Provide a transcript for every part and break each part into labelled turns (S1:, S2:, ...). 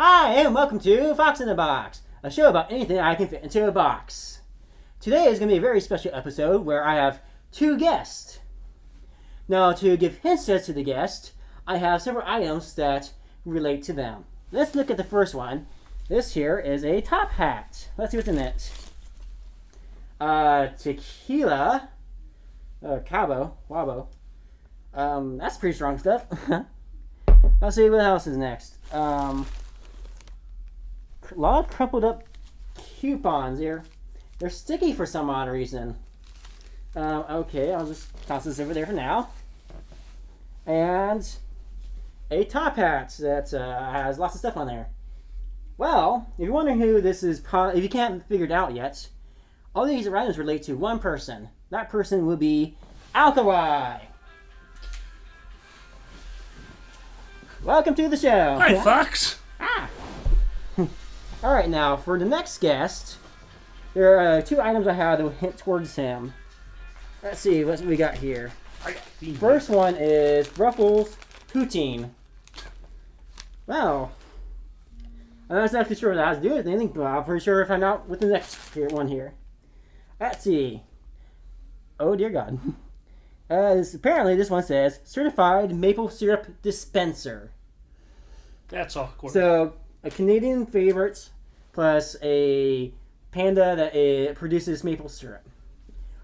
S1: Hi, and welcome to Fox in the Box, a show about anything I can fit into a box. Today is going to be a very special episode where I have two guests. Now, to give hints as to the guest, I have several items that relate to them. Let's look at the first one. This here is a top hat. Let's see what's in it. Tequila. Cabo. Wabo. That's pretty strong stuff. Let's see what else is next. A lot of crumpled up coupons here. They're sticky for some odd reason. Okay, I'll just toss this over there for now. And a top hat that has lots of stuff on there. Well, if you're wondering who this is, if you can't figure it out yet, all these items relate to one person. That person will be Alkali. Welcome to the show.
S2: Hi, Fox.
S1: All right, now for the next guest, there are two items I have that will hint towards him. Let's see what we got here. First one is Ruffles Poutine. Wow. I'm not exactly sure what that has to do with anything, but I'm pretty sure if I'm out with the next one here. Let's see. Oh, dear God. Apparently, this one says Certified Maple Syrup Dispenser.
S2: That's awkward.
S1: So, a Canadian favorite plus a panda that produces maple syrup.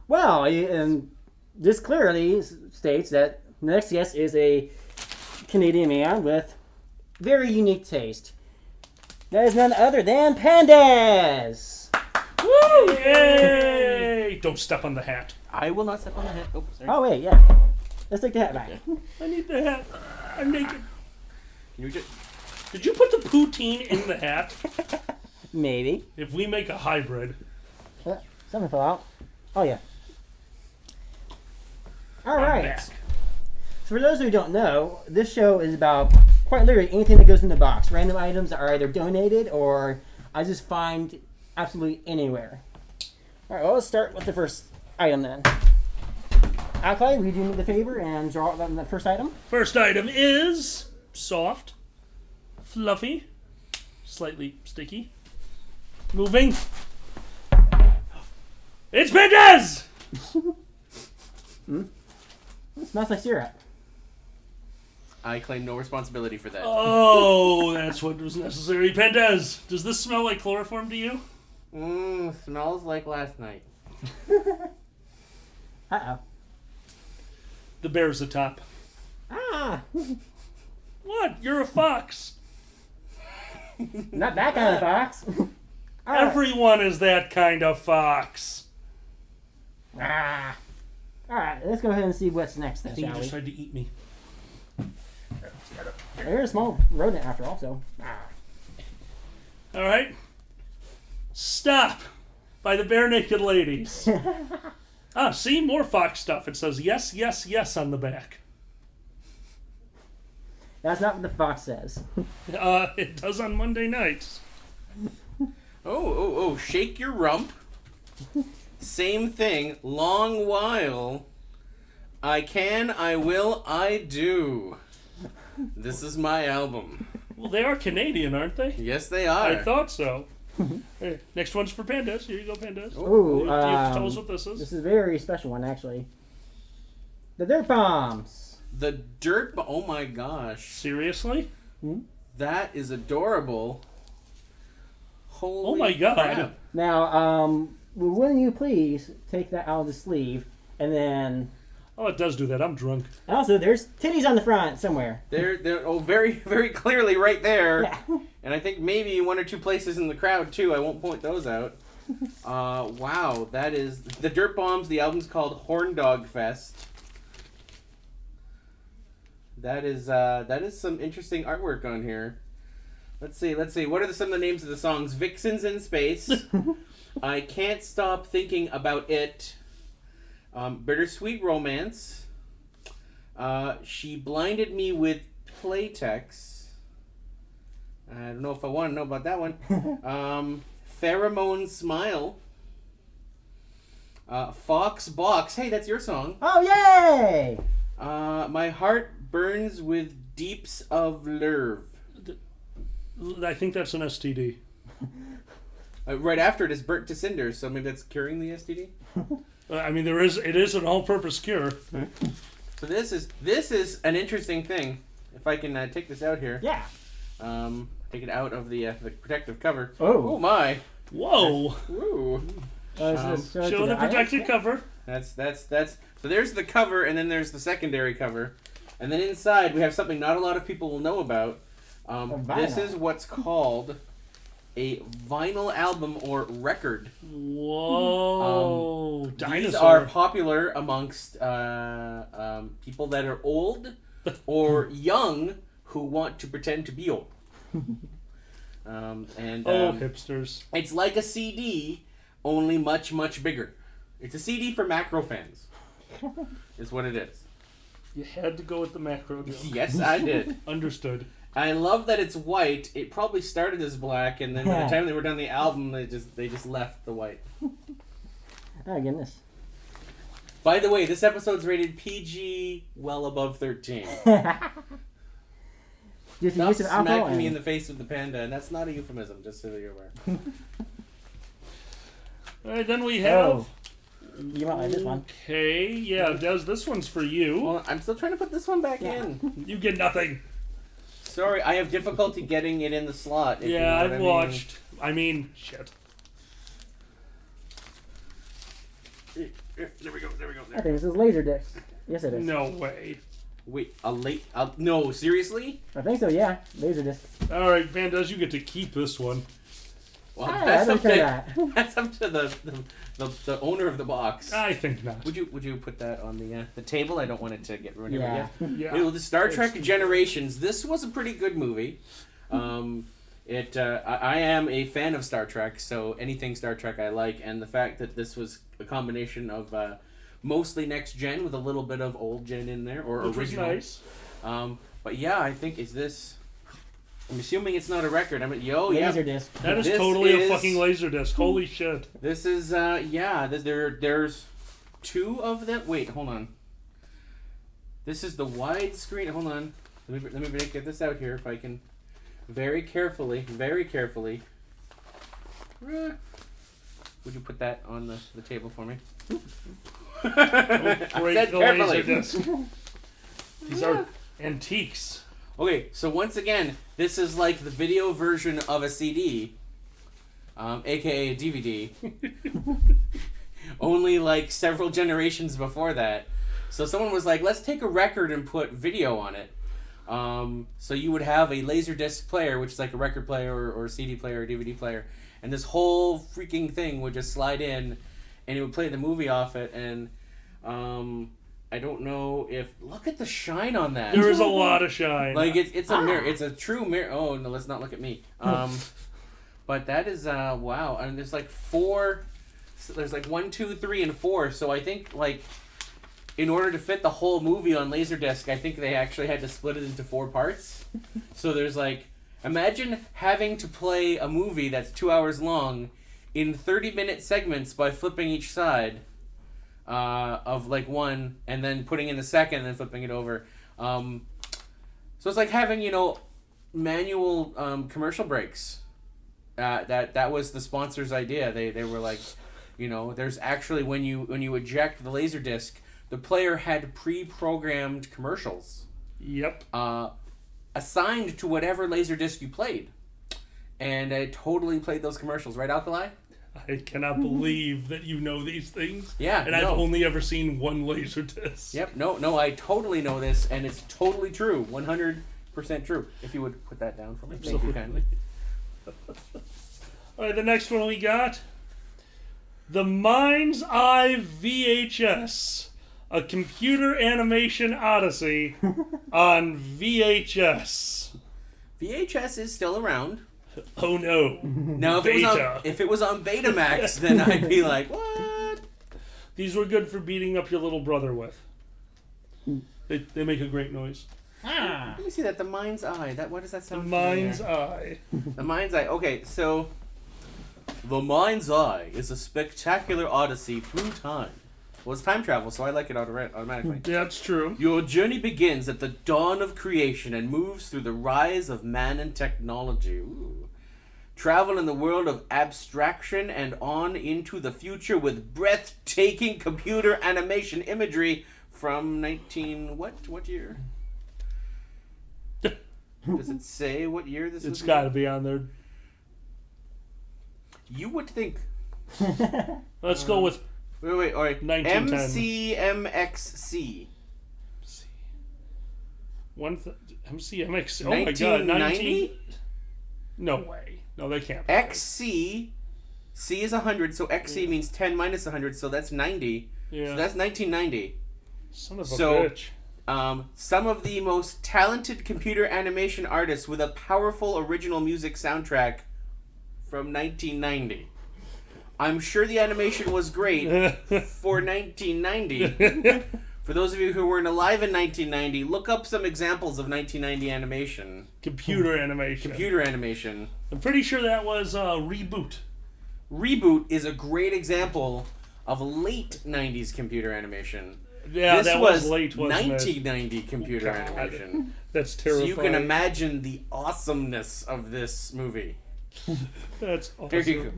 S1: Well, and this clearly states that the next guest is a Canadian man with very unique taste. That is none other than Pandas!
S2: Woo! Yay! Don't step on the hat.
S3: I will not step on the hat. Oh, sorry.
S1: Oh, wait, yeah. Let's take the hat back.
S2: I need the hat. I'm naked.
S3: You just...
S2: Did you put the poutine in the hat?
S1: Maybe.
S2: If we make a hybrid.
S1: Something fell out. Oh, yeah. All
S2: I'm
S1: right.
S2: back.
S1: So for those who don't know, this show is about quite literally anything that goes in the box. Random items are either donated or I just find absolutely anywhere. All right, well, let's start with the first item then. Alkali, will you do me the favor and draw out the first item?
S2: First item is soft, fluffy, slightly sticky, moving. It's Pandas!
S1: It smells like syrup.
S3: I claim no responsibility for that.
S2: Oh, that's what was necessary. Pandas, does this smell like chloroform to you?
S3: Smells like last night.
S1: Uh-oh.
S2: The bear's the top.
S1: Ah!
S2: What? You're a fox.
S1: Not that kind of fox. All right.
S2: Everyone is that kind of fox.
S1: Ah. All right, let's go ahead and see what's next
S2: I
S1: then,
S2: think
S1: shall
S2: you just
S1: we?
S2: tried to eat me.
S1: You're a small rodent after all, so.
S2: All right. Stop by the Bare Naked Ladies. See, more fox stuff. It says yes, yes, yes on the back.
S1: That's not what the fox says.
S2: It does on Monday nights.
S3: Oh, shake your rump. Same thing, long while. I can, I will, I do. This is my album.
S2: Well, they are Canadian, aren't they?
S3: Yes, they are.
S2: I thought so. Hey, next one's for Pandas. Here you go, Pandas.
S1: Ooh,
S2: You have to tell us what this is.
S1: This is a very special one, actually. The Dirt Bombs.
S3: The dirt... Oh my gosh.
S2: Seriously?
S3: That is adorable. Holy
S2: Oh my God.
S3: crap.
S1: Now, wouldn't you please take that out of the sleeve, and then...
S2: Oh, it does do that. I'm drunk.
S1: Also, there's titties on the front somewhere.
S3: They're very, very clearly right there.
S1: Yeah.
S3: And I think maybe one or two places in the crowd, too. I won't point those out. Wow, that is... The Dirt Bombs, the album's called Horn Dog Fest. That is some interesting artwork on here. Let's see. What are some of the names of the songs? Vixens in Space. I Can't Stop Thinking About It. Bittersweet Romance. She Blinded Me with Playtex. I don't know if I want to know about that one. Pheromone Smile. Fox Box. Hey, that's your song.
S1: Oh, yay!
S3: My Heart Burns with Deeps of Love.
S2: I think that's an STD.
S3: Right after it is burnt to cinders, so maybe that's curing the STD.
S2: I mean, it is an all-purpose cure.
S3: So this is an interesting thing. If I can take this out here.
S1: Yeah.
S3: Take it out of the protective cover.
S1: Oh.
S3: Oh my.
S2: Whoa.
S3: Ooh.
S2: Show the protected cover.
S3: That's so there's the cover, and then there's the secondary cover, and then inside we have something not a lot of people will know about. This is what's called a vinyl album or record.
S2: Whoa.
S3: These are popular amongst people that are old or young who want to pretend to be old.
S2: Hipsters.
S3: It's like a CD, only much, much bigger. It's a CD for macro fans. Is what it is.
S2: You had to go with the macro joke.
S3: Yes, I did.
S2: Understood.
S3: I love that it's white. It probably started as black, and then by the time they were done the album, they just left the white.
S1: Oh goodness.
S3: By the way, this episode's rated PG, well above 13. Stop smacking me in the face with the panda, and that's not a euphemism, just so you're aware.
S2: Alright, then we have...
S1: You might like this one.
S2: Okay, yeah, Des, this one's for you.
S3: Well, I'm still trying to put this one back in.
S2: You get nothing.
S3: Sorry, I have difficulty getting it in the slot.
S2: Yeah, I've watched. I mean, shit.
S3: There we go.
S1: I think this is laserdiscs. Yes, it is.
S2: No way.
S3: Wait, no, seriously?
S1: I think so. Yeah, laserdiscs.
S2: All right, Bandas, you get to keep this one.
S3: Well,
S1: Hey,
S3: that's up
S1: that.
S3: that's up to the owner of the box.
S2: I think not.
S3: Would you put that on the table? I don't want it to get ruined.
S1: Yeah.
S2: Yeah.
S3: Well, the Star Trek Generations. This was a pretty good movie. I am a fan of Star Trek, so anything Star Trek I like, and the fact that this was a combination of mostly next gen with a little bit of old gen in there, or
S2: Which
S3: original.
S2: was nice.
S3: But yeah, I think I'm assuming it's not a record.
S1: Laserdisc.
S2: That is
S3: This
S2: totally
S3: is-
S2: a fucking Laserdisc. Holy shit.
S3: This is there's two of them. Wait, hold on. This is the widescreen. Hold on. Let me get this out here if I can. Very carefully. Would you put that on the table for me?
S2: Break
S3: Said
S2: the
S3: carefully.
S2: Laserdisc. These are antiques.
S3: Okay, so once again, this is like the video version of a CD, aka a DVD. Only like several generations before that. So someone was like, let's take a record and put video on it. So you would have a Laserdisc player, which is like a record player or CD player or DVD player, and this whole freaking thing would just slide in, and it would play the movie off it, and I don't know if... Look at the shine on that.
S2: There is a lot of shine.
S3: Like, it's a mirror. It's a true mirror. Oh, no, let's not look at me. But that is, wow. And there's like 4... So there's like 1, 2, 3, and 4. So I think, like, in order to fit the whole movie on Laserdisc, I think they actually had to split it into 4 parts. So there's like... Imagine having to play a movie that's 2 hours long in 30-minute segments by flipping each side. Of like one, and then putting in the second, and then flipping it over. So it's like having, manual commercial breaks. That was the sponsor's idea. They were like, there's actually when you eject the Laserdisc, the player had pre-programmed commercials.
S2: Yep.
S3: Assigned to whatever Laserdisc you played, and I totally played those commercials. Right, Alkali?
S2: I cannot believe that you know these things.
S3: Yeah,
S2: and I've only ever seen one Laserdisc.
S3: Yep, no, I totally know this, and it's totally true, 100% true. If you would put that down for me, thank you kindly.
S2: All right, the next one we got, The Mind's Eye VHS, a computer animation odyssey on VHS.
S3: VHS is still around.
S2: Oh no!
S3: Now, if
S2: Beta.
S3: it was on Betamax, then I'd be like, what?
S2: These were good for beating up your little brother with. They make a great noise.
S3: Let me see that. The Mind's Eye. What does that
S2: The
S3: sound?
S2: Mind's
S3: familiar?
S2: Eye.
S3: The Mind's Eye. Okay, so The Mind's Eye is a spectacular odyssey through time. Well, it's time travel, so I like it automatically.
S2: Yeah, that's true.
S3: Your journey begins at the dawn of creation and moves through the rise of man and technology. Ooh. Travel in the world of abstraction and on into the future with breathtaking computer animation imagery from what year? Does it say what year this is?
S2: It's got to be on there.
S3: You would think.
S2: Let's go with
S3: Wait, all right.
S2: 1910.
S3: MCMXC.
S2: MCMX. Oh my god, 1990? No way. No, they can't.
S3: XC. C is 100, so XC means 10 minus 100, so that's 90.
S2: Yeah.
S3: So that's 1990.
S2: Son of a bitch.
S3: Some of the most talented computer animation artists with a powerful original music soundtrack from 1990. I'm sure the animation was great for 1990. For those of you who weren't alive in 1990, look up some examples of 1990 animation.
S2: Computer animation. I'm pretty sure that was Reboot.
S3: Reboot is a great example of late 90s computer animation.
S2: Yeah,
S3: this
S2: that was late, wasn't
S3: 1990 computer animation.
S2: That's terrifying.
S3: So you can imagine the awesomeness of this movie.
S2: That's awesome.
S3: Here you go.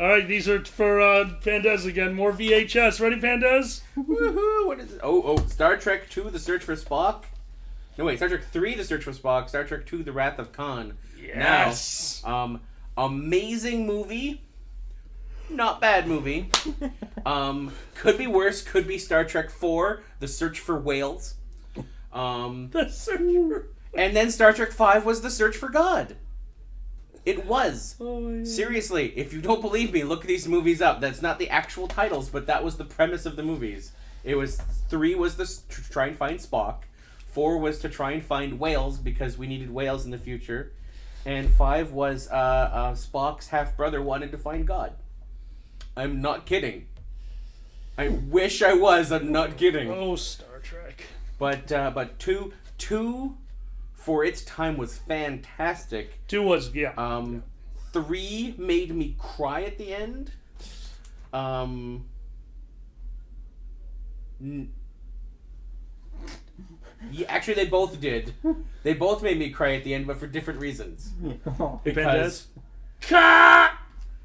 S2: All right, these are for Pandez again. More VHS. Ready, Pandez?
S3: Woohoo! What is it? Oh, Star Trek II, The Search for Spock. No, wait, Star Trek III, The Search for Spock. Star Trek II, The Wrath of Khan.
S2: Yes.
S3: Now, amazing movie. Not bad movie. Could be worse. Could be Star Trek IV, The Search for Whales.
S2: The Search for...
S3: And then Star Trek V was The Search for God. It was.
S2: Oh my God.
S3: Seriously, if you don't believe me, look these movies up. That's not the actual titles, but that was the premise of the movies. It was 3 was to try and find Spock. 4 was to try and find whales because we needed whales in the future. And 5 was Spock's half-brother wanted to find God. I'm not kidding. I wish I was. I'm not kidding.
S2: Oh, Star Trek.
S3: But two for its time was fantastic.
S2: 2 was, yeah.
S3: 3 made me cry at the end. Yeah, actually, they both did. They both made me cry at the end, but for different reasons.
S2: Hey,
S3: Because
S2: Pandez.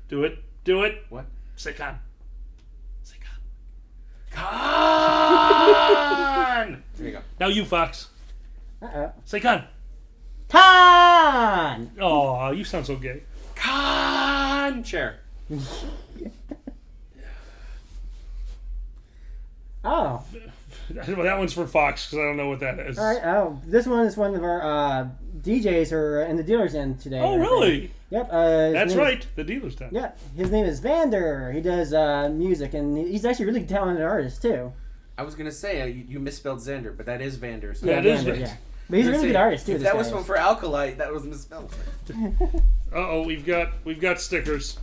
S2: Do it. Do it.
S3: what?
S2: Say con. Say con.
S3: Khan! There you go.
S2: Now you, Fox.
S1: Uh-oh.
S2: Say con.
S1: Con!
S2: Oh, you sound so gay.
S3: Khan! Chair.
S1: Oh.
S2: Well, that one's for Fox because I don't know what that is.
S1: All right. Oh, this one is one of our DJs who are in the dealer's den today.
S2: Oh, really?
S1: Yep.
S2: That's right. The dealer's den.
S1: Yeah. His name is Vander. He does music, and he's actually a really talented artist, too.
S3: I was going to say, you misspelled Xander, but that is Vander. So
S2: Yeah, it is
S1: Vander,
S2: Vander.
S1: yeah. But he's a really good artist, too.
S3: If
S1: this
S3: that
S1: guy
S3: was
S1: is.
S3: one for Alkalite, that was misspelled.
S2: Uh-oh, we've got stickers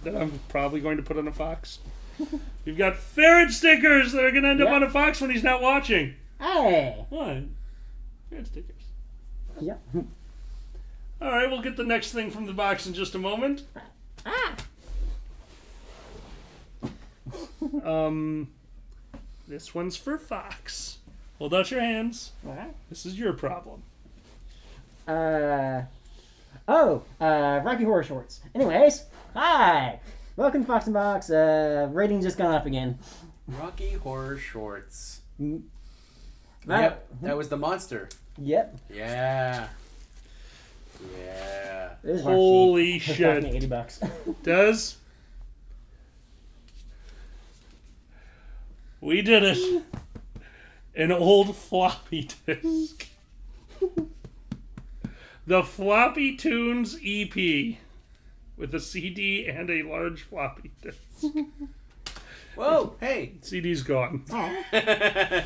S2: that I'm probably going to put on a Fox. We've got ferret stickers that are going to end up on a Fox when he's not watching.
S1: Hey!
S2: What? Ferret stickers.
S1: Yeah.
S2: All right, we'll get the next thing from the box in just a moment. This one's for Fox. Hold out your hands.
S1: Alright.
S2: This is your problem.
S1: Rocky Horror Shorts. Anyways, hi! Welcome to Fox and Box. Rating just gone up again.
S3: Rocky Horror Shorts.
S1: Yep.
S3: Yep, that was the monster.
S1: Yep.
S3: Yeah. Yeah.
S1: This is
S2: Holy
S1: cheap. It's cost me
S2: shit.
S1: $80.
S2: Does? We did it. An old floppy disk. The Floppy Tunes EP. With a CD and a large floppy disk.
S3: Whoa, hey.
S2: CD's gone.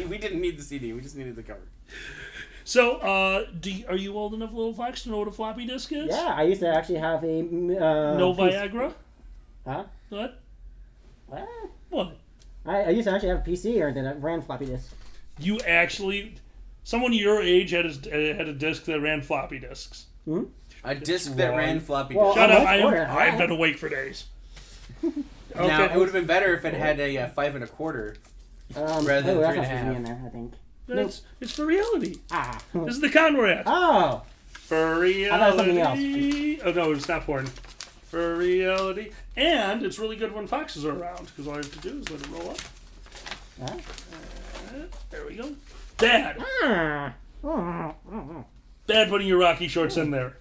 S3: We didn't need the CD, we just needed the cover.
S2: So, are you old enough, Little Fox, to know what a floppy disk is?
S1: Yeah, I used to actually have a...
S2: No Viagra?
S1: Huh?
S2: What?
S1: What?
S2: What?
S1: I used to actually have a PC or that ran floppy disk.
S2: You actually... Someone your age had a disc that ran floppy disks.
S1: Hmm?
S3: A disc that
S2: wrong.
S3: ran floppy
S1: Well,
S3: disk.
S2: Shut up,
S1: much older.
S2: I've been awake for days.
S3: Now,
S2: Okay.
S3: it would have been better if it had a 5 1/4 Rather than
S1: that's
S3: 3.5.
S1: not supposed to be in there, I think.
S2: It's for reality.
S1: Ah.
S2: This is the con we're at.
S1: Oh.
S2: For reality.
S1: I thought it was something else.
S2: Oh no, it's not porn. For reality. And it's really good when foxes are around, because all I have to do is let it roll up.
S1: Huh?
S2: There we go. Bad. Bad putting your Rocky shorts in there.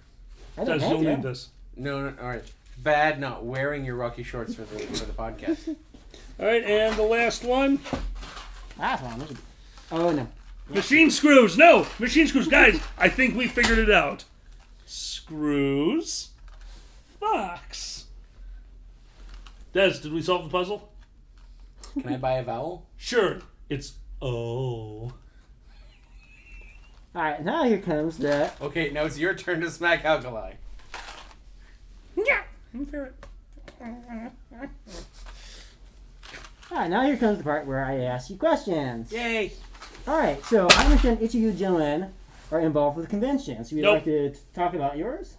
S2: Because you'll need this.
S3: No, all right. Bad not wearing your Rocky shorts for the podcast.
S2: All right, and the last one.
S1: Last one. Oh, no.
S2: Machine screws. No, machine screws. Guys, I think we figured it out. Screws. Fox. Des, did we solve the puzzle?
S3: Can I buy a vowel?
S2: Sure. It's O.
S1: Alright, now here comes the...
S3: Okay, now it's your turn to smack Alkali.
S2: Yeah. Ferret.
S1: Alright, now here comes the part where I ask you questions.
S3: Yay!
S1: Alright, so I understand each of you gentlemen are involved with the convention. So you'd like to talk about yours?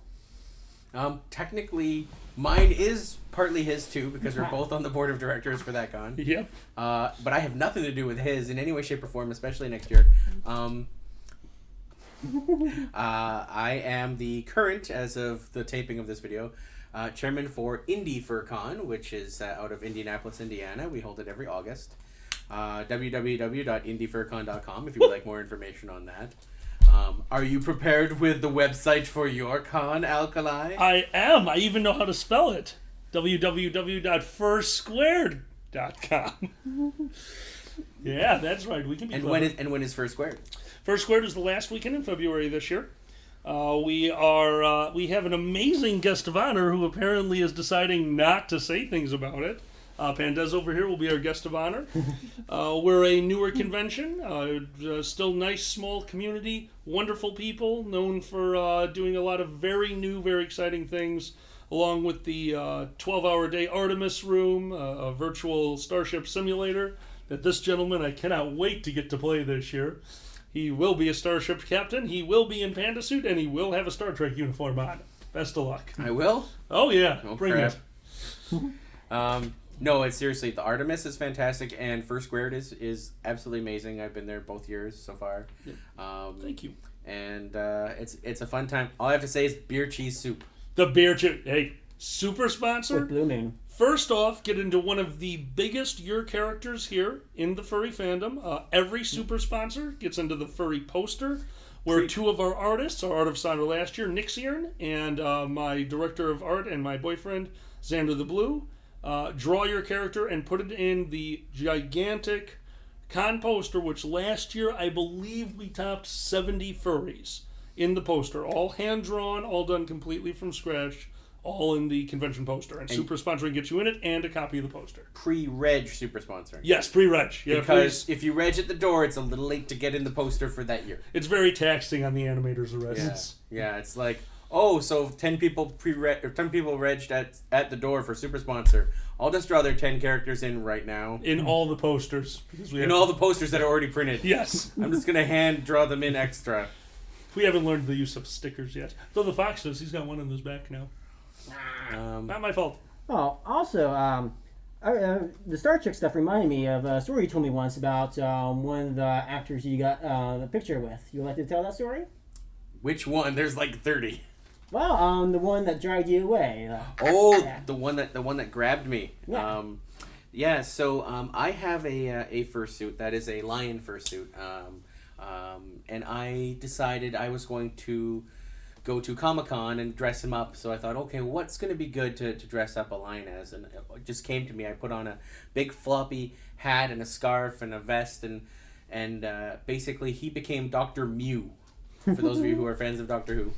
S3: Technically, mine is partly his too, because we're both on the board of directors for that con.
S2: Yep.
S3: But I have nothing to do with his in any way, shape, or form, especially next year. I am the current, as of the taping of this video, chairman for Indie FurCon, which is out of Indianapolis, Indiana. We hold it every August. www.indiefurcon.com if you would like more information on that. Are you prepared with the website for your con, Alkali?
S2: I am. I even know how to spell it. www.fursquared.com. Yeah, that's right. We can be clever.
S3: When is First Squared?
S2: First Squared is the last weekend in February this year. We have an amazing guest of honor who apparently is deciding not to say things about it. Pandez over here will be our guest of honor. We're a newer convention, still nice, small community, wonderful people, known for doing a lot of very new, very exciting things, along with the 12-hour-a-day Artemis Room, a virtual Starship simulator that this gentleman, I cannot wait to get to play this year. He will be a Starship captain, he will be in Panda suit, and he will have a Star Trek uniform on. Best of luck.
S3: I will?
S2: Oh, yeah.
S3: Oh,
S2: Bring
S3: crap.
S2: it.
S3: No, it's seriously, the Artemis is fantastic, and First Squared is absolutely amazing. I've been there both years so far.
S2: Yep. Thank you.
S3: And it's a fun time. All I have to say is beer cheese soup.
S2: The beer chip. Hey, super sponsor.
S1: With blooming.
S2: First off, get into one of the biggest your characters here in the furry fandom. Every super sponsor gets into the furry poster, where two of our artists, our art of designer last year, Nixiern, and my director of art and my boyfriend, Xander the Blue, draw your character and put it in the gigantic con poster, which last year I believe we topped 70 furries in the poster. All hand-drawn, all done completely from scratch, all in the convention poster. And super sponsoring gets you in it and a copy of the poster.
S3: Pre-reg super sponsoring.
S2: Yes, pre-reg. Yeah,
S3: because if you reg at the door, it's a little late to get in the poster for that year.
S2: It's very taxing on the animators' arrests.
S3: Yeah, it's like, oh, so 10 people regged at the door for super sponsor. I'll just draw their 10 characters in right now.
S2: In all the posters. Because
S3: all the posters that are already printed.
S2: Yes.
S3: I'm just going to hand draw them in extra.
S2: We haven't learned the use of stickers yet. Though the Fox does. He's got one in his back now. Not my fault.
S1: Oh, also, the Star Trek stuff reminded me of a story you told me once about one of the actors you got the picture with. You would like to tell that story?
S3: Which one? There's like 30.
S1: Well, the one that dragged you away.
S3: The one that grabbed me.
S1: Yeah.
S3: So I have a fursuit that is a lion fursuit, and I decided I was going to go to Comic-Con and dress him up. So I thought, okay, what's going to be good to dress up a lion as? And it just came to me. I put on a big floppy hat and a scarf and a vest, and basically he became Dr. Mew. For those of you who are fans of Doctor Who,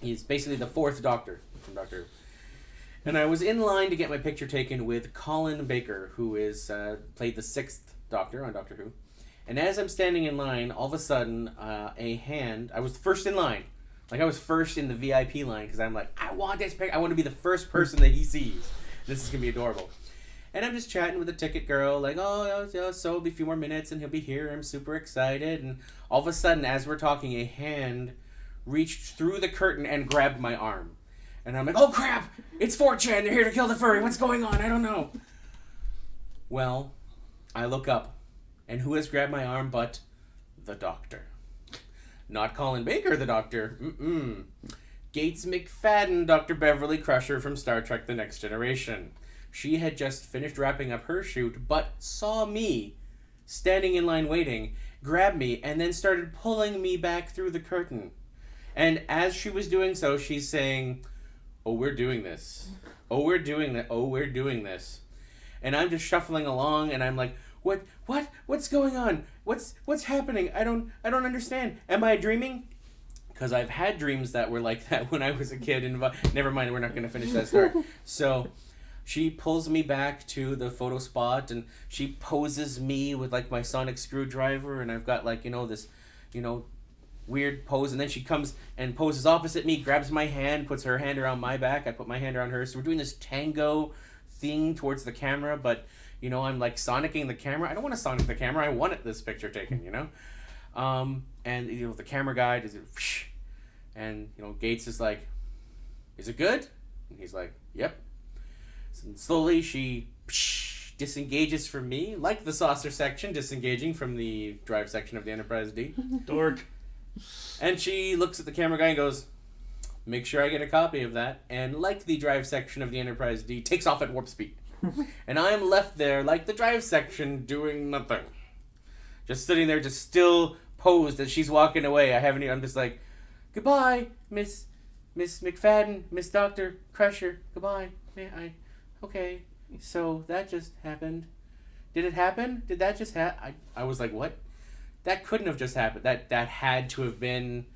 S3: he's basically the fourth Doctor from Doctor Who. And I was in line to get my picture taken with Colin Baker, who is played the sixth Doctor on Doctor Who. And as I'm standing in line, all of a sudden, I was first in line. Like, I was first in the VIP line, because I'm like, I want this picture. I want to be the first person that he sees. This is going to be adorable. And I'm just chatting with the ticket girl, like, so it'll be a few more minutes, and he'll be here. I'm super excited. And all of a sudden, as we're talking, a hand reached through the curtain and grabbed my arm. And I'm like, oh, crap! It's 4chan. They're here to kill the furry. What's going on? I don't know. Well, I look up, And who has grabbed my arm but the doctor? Not Colin Baker, the doctor. Gates McFadden, Dr. Beverly Crusher from Star Trek The Next Generation. She had just finished wrapping up her shoot, but saw me standing in line waiting, grabbed me, and then started pulling me back through the curtain. And as she was doing so, she's saying, "Oh, we're doing this. Oh, we're doing that. Oh, we're doing this." And I'm just shuffling along, and I'm like, What's going on? What's happening? I don't understand. Am I dreaming? Because I've had dreams that were like that when I was a kid. And never mind, we're not going to finish that story. So she pulls me back to the photo spot, and she poses me with like my sonic screwdriver, and I've got like, this, weird pose, and then she comes and poses opposite me, grabs my hand, puts her hand around my back, I put my hand around hers. So we're doing this tango thing towards the camera, but I'm like sonicking the camera. I don't want to sonic the camera. I want this picture taken, and the camera guy does it, and Gates is like, "Is it good?" And he's like, "Yep." So slowly she disengages from me, like the saucer section disengaging from the drive section of the Enterprise D.
S2: Dork.
S3: And she looks at the camera guy and goes, "Make sure I get a copy of that." And like the drive section of the Enterprise D, takes off at warp speed. And I'm left there like the drive section doing nothing. Just sitting there, just still posed as she's walking away. I'm just like, "Goodbye, Miss McFadden, Miss Dr. Crusher. Goodbye. Okay. So that just happened. Did it happen? Did that just happen?" I was like, "What? That couldn't have just happened. That had to have been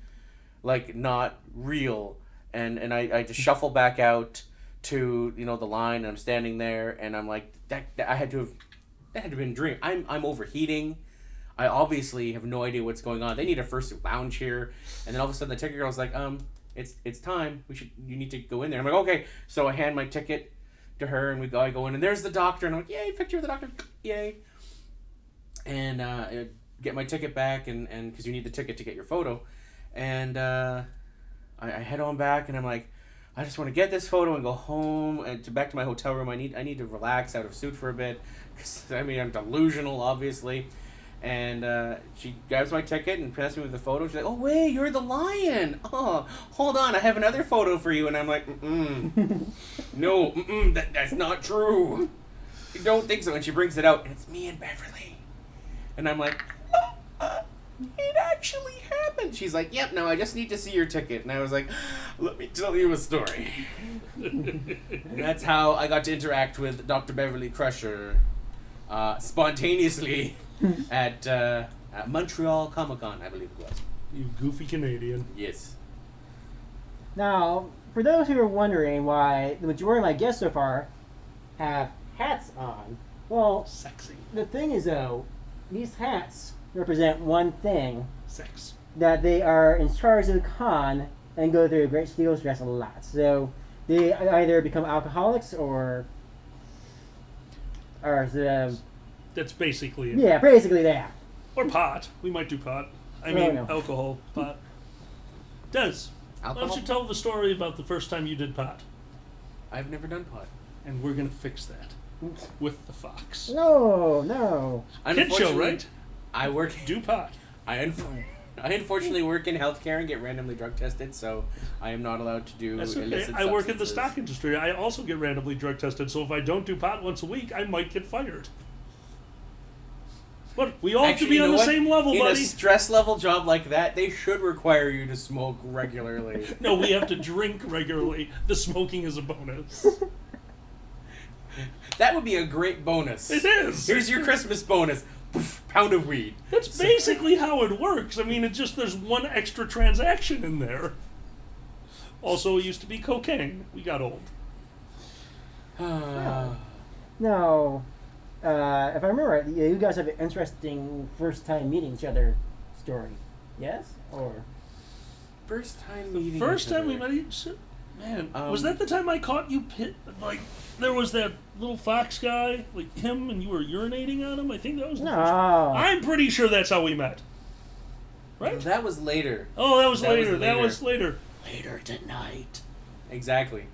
S3: like not real." And I just shuffle back out to the line, and I'm standing there, and I'm like, that had to have been a dream. I'm overheating. I obviously have no idea what's going on. They need a first lounge here, and then all of a sudden the ticket girl's like, it's time. You need to go in there." I'm like, "Okay." So I hand my ticket to her, and I go in, and there's the doctor, and I'm like, "Yay, picture of the doctor, yay!" And get my ticket back, and because you need the ticket to get your photo, and I head on back, and I'm like, I just want to get this photo and go home and back to my hotel room. I need to relax out of suit for a bit, because I'm delusional, obviously. And she grabs my ticket and presses me with the photo. She's like, "Oh wait, you're the lion. Oh, hold on, I have another photo for you." And I'm like, "No, that's not true. I don't think so." And she brings it out, and it's me and Beverly. And I'm like, "It actually happened." She's like, "Yep, now I just need to see your ticket." And I was like, "Let me tell you a story." And that's how I got to interact with Dr. Beverly Crusher spontaneously at Montreal Comic-Con, I believe it was.
S2: You goofy Canadian.
S3: Yes.
S1: Now, for those who are wondering why the majority of my guests so far have hats on, well,
S2: Sexy.
S1: the thing is though, these hats represent one thing:
S2: Sex.
S1: that they are in charge of the con and go through great deal stress a lot. So they either become alcoholics or
S2: That's basically it.
S1: yeah, basically that.
S2: Or pot. We might do pot.
S1: No.
S2: Alcohol, pot. Des, why
S3: Alcohol?
S2: don't you tell the story about the first time you did pot?
S3: I've never done pot.
S2: And we're going to fix that with the Fox.
S1: No.
S2: Kid show, right?
S3: I work...
S2: Do pot.
S3: I unfortunately work in healthcare and get randomly drug tested, so I am not allowed to do
S2: That's okay.
S3: illicit
S2: I work in the
S3: substances.
S2: stock industry. I also get randomly drug tested, so if I don't do pot once a week, I might get fired. But we all have to be on the same level,
S3: in
S2: buddy.
S3: In a stress level job like that, they should require you to smoke regularly.
S2: No, we have to drink regularly. The smoking is a bonus.
S3: That would be a great bonus.
S2: It is.
S3: Here's your Christmas bonus. Poof, pound of weed.
S2: That's basically how it works. I mean, it's just there's one extra transaction in there. Also, it used to be cocaine. We got old.
S1: No. If I remember right, you guys have an interesting first time meeting each other story. Yes? Or
S3: First time meeting.
S2: First
S3: each
S2: time
S3: other.
S2: we met each man, was that the time I caught you like there was that little fox guy, like him, and you were urinating on him? I think that was the
S1: no.
S2: first. I'm pretty sure that's how we met. Right?
S3: That was later.
S2: Oh, that was
S3: That was
S2: later. That
S3: later.
S2: was later. Later tonight.
S3: Exactly.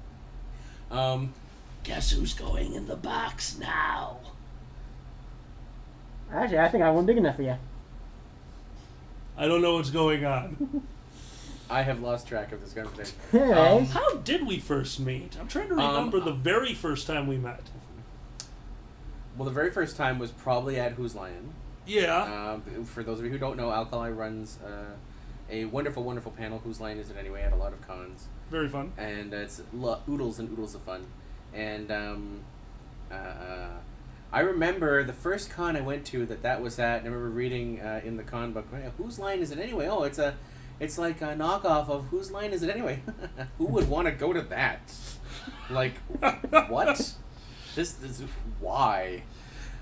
S2: Guess who's going in the box now?
S1: Actually, I think I wasn't big enough for you.
S2: I don't know what's going on.
S3: I have lost track of this conversation.
S1: Anyways,
S2: How did we first meet? I'm trying to remember the very first time we met.
S3: Well, the very first time was probably at Who's Lion.
S2: Yeah.
S3: For those of you who don't know, Alkali runs a wonderful, wonderful panel. Whose Line Is It Anyway? At a lot of cons.
S2: Very fun.
S3: And it's oodles and oodles of fun. And I remember the first con I went to that was at, and I remember reading in the con book, Whose Line Is It Anyway? Oh, it's like a knockoff of Whose Line Is It Anyway? Who would want to go to that? Like, what? This is why.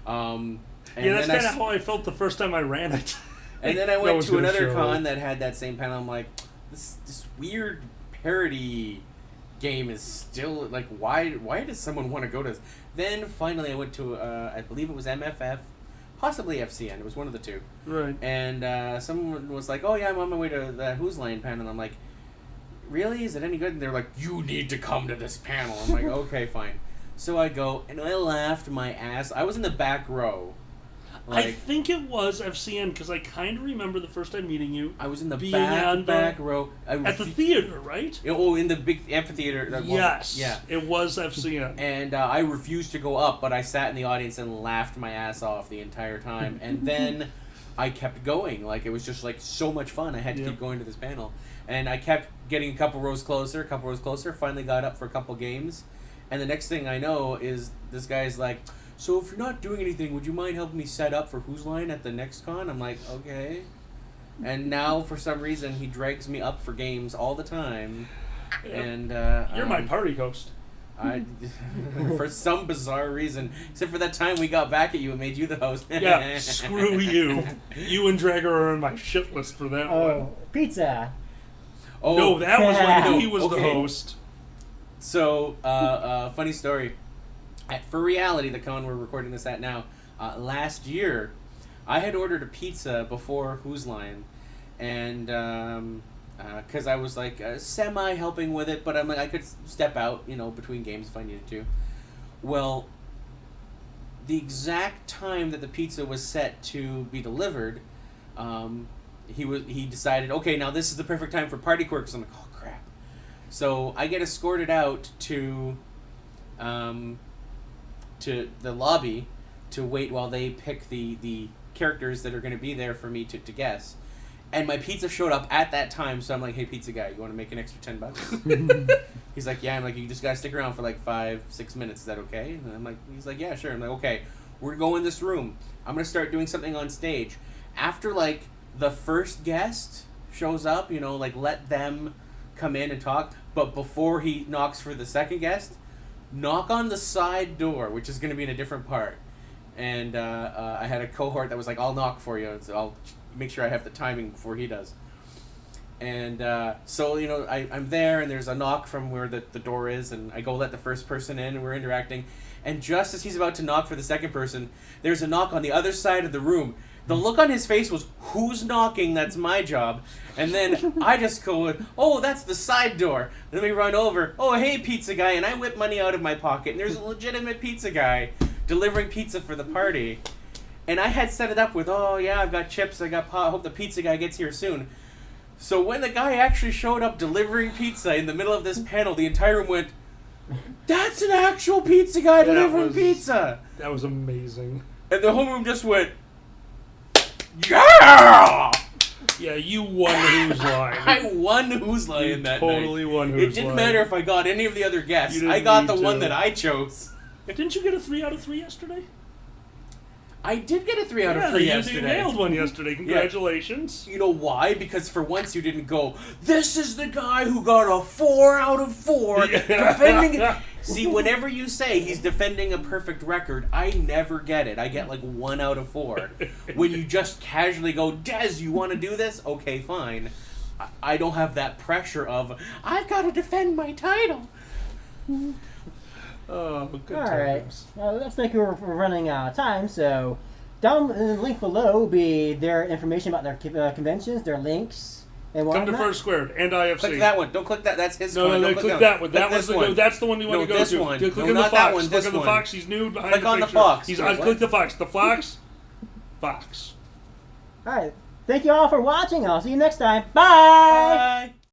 S3: And
S2: yeah, that's
S3: then
S2: kind of how I felt the first time I ran it.
S3: And then I went to another con
S2: it.
S3: that had that same panel. I'm like, this weird parody game is still like, why does someone want to go to this? Then finally I went to I believe it was MFF, possibly FCN. It was one of the two.
S2: Right.
S3: And someone was like, oh yeah, I'm on my way to the Who's Line panel. And I'm like, really? Is it any good? And they're like, you need to come to this panel. I'm like, okay, fine. So I go, and I laughed my ass. I was in the back row.
S2: I think it was FCN, because I kind of remember the first time meeting you.
S3: I was in the
S2: being
S3: back row.
S2: At the theater, right?
S3: Oh, in the big amphitheater.
S2: Yes.
S3: Yeah.
S2: It was FCN.
S3: And I refused to go up, but I sat in the audience and laughed my ass off the entire time. And then I kept going. Like, it was just, like, so much fun. I had to keep going to this panel. And I kept getting a couple rows closer, finally got up for a couple games. And the next thing I know is this guy's like, so if you're not doing anything, would you mind helping me set up for Who's Line at the next con? I'm like, okay. And now, for some reason, he drags me up for games all the time.
S2: Yeah.
S3: And
S2: you're my party host.
S3: For some bizarre reason, except for that time we got back at you and made you the host.
S2: Yeah, screw you. You and Dragger are on my shit list for that one.
S1: Pizza.
S3: Oh,
S2: no, that was when he was the host.
S3: So, funny story. For Reality, the con we're recording this at now, last year, I had ordered a pizza before Who's Line, and because I was like semi helping with it, but I'm like I could step out, between games if I needed to. Well, the exact time that the pizza was set to be delivered, he decided, okay, now this is the perfect time for party quirks. I'm like, oh crap. So I get escorted out to the lobby to wait while they pick the characters that are going to be there for me to guess. And my pizza showed up at that time, so I'm like, hey, pizza guy, you want to make an extra $10? He's like, yeah. I'm like, you just got to stick around for like 5-6 minutes. Is that okay? And he's like, yeah, sure. I'm like, okay, we're going to go in this room. I'm going to start doing something on stage. After, like, the first guest shows up, let them come in and talk. But before he knocks for the second guest, knock on the side door, which is going to be in a different part. And I had a cohort that was like, I'll knock for you. So I'll make sure I have the timing before he does. And so, I'm there, and there's a knock from where the door is, and I go let the first person in, and we're interacting. And just as he's about to knock for the second person, there's a knock on the other side of the room. The look on his face was, who's knocking? That's my job. And then I just go with, oh, that's the side door. And then we run over, oh, hey, pizza guy. And I whip money out of my pocket. And there's a legitimate pizza guy delivering pizza for the party. And I had set it up with, oh, yeah, I've got chips. I got pot. Hope the pizza guy gets here soon. So when the guy actually showed up delivering pizza in the middle of this panel, the entire room went, that's an actual pizza guy delivering pizza.
S2: That was amazing.
S3: And the whole room just went, yeah!
S2: Yeah, you won Who's Line.
S3: I won Who's Line that night.
S2: Totally won Who's Line.
S3: It didn't matter if I got any of the other guests.
S2: You
S3: I got the
S2: need
S3: one
S2: to.
S3: that I chose.
S2: Didn't you get a 3 out of 3 yesterday?
S3: I did get a 3 out of 3 yesterday.
S2: You nailed one yesterday. Congratulations.
S3: You know why? Because for once you didn't go, this is the guy who got a 4 out of 4 defending... See, whenever you say he's defending a perfect record, I never get it. I get like 1 out of 4. When you just casually go, Des, you want to do this? Okay, fine. I don't have that pressure of, I've got to defend my title.
S2: Oh, good
S1: All
S2: times.
S1: right. Well, looks like we're running out of time, so down in the link below will be their information about their conventions, their links, and
S2: Come to
S1: whatnot.
S2: First Squared and IFC.
S3: Click that one. Don't click that. That's his
S2: No,
S3: one.
S2: no,
S3: Don't
S2: click that one.
S3: Click
S2: That was
S3: this one.
S2: that's the one you want
S3: No,
S2: to go
S3: this
S2: to.
S3: one.
S2: Click
S3: No,
S2: on the
S3: not
S2: fox.
S3: that one,
S2: Click
S3: this
S2: on the
S3: one.
S2: fox. He's nude behind
S3: Click
S2: the
S3: on the
S2: picture.
S3: fox.
S2: He's
S3: Wait,
S2: unclick
S3: what?
S2: the fox. The fox. Fox.
S1: All right. Thank you all for watching. I'll see you next time. Bye.
S3: Bye.